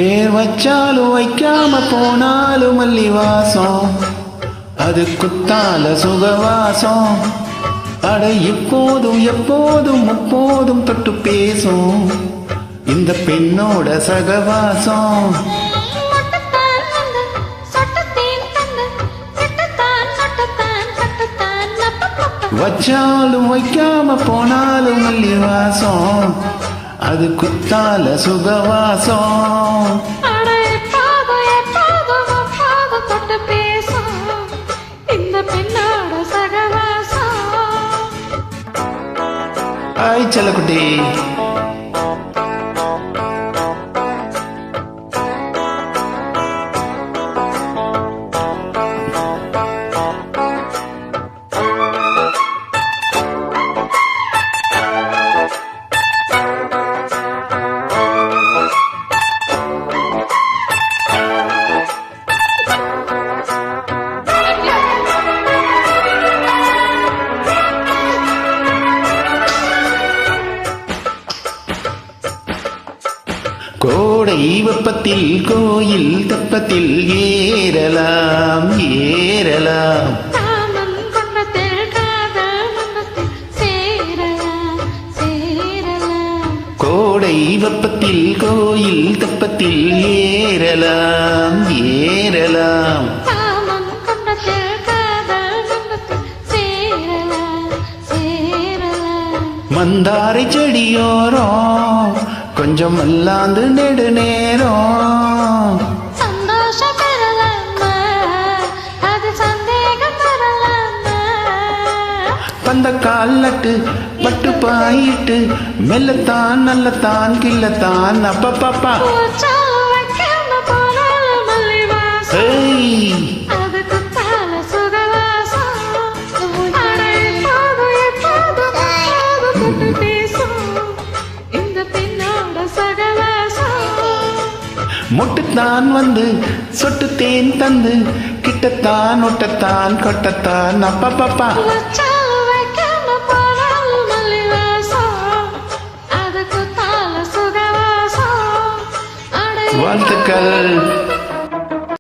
பேர் வச்சாலும் வைக்காம போனாலும் மல்லி வாசம், அது குத்தால சுகவாசம். அட இப்போதும் எப்போதும் முப்போதும் தொட்டு பேசும் இந்த பெண்ணோட சகவாசம். வச்சாலும் வைக்காம போனாலும் மல்லி வாசம், அது குத்தால சுகவாசம். ஆய் செல்லக்குட்டி, கோடை வெப்பத்தில் கோயில் தப்பத்தில் ஏறலாம் ஏறலாம். கோடை வெப்பத்தில் கோயில் தப்பத்தில் ஏறலாம் ஏறலாம். மந்தாரை செடியோரம் கொஞ்சம் அல்லாந்து நெடு நேரம், பந்த கால்லட்டு பட்டு பாயிட்டு மெல்லத்தான் நல்லத்தான் கில்லத்தான் அப்பப்பா. மொட்டுத்தான் வந்து சொட்டு தேன் தந்து கிட்டத்தான் ஒட்டத்தான் கொட்டத்தான் அப்பப்பா. வாழ்த்துக்கள்.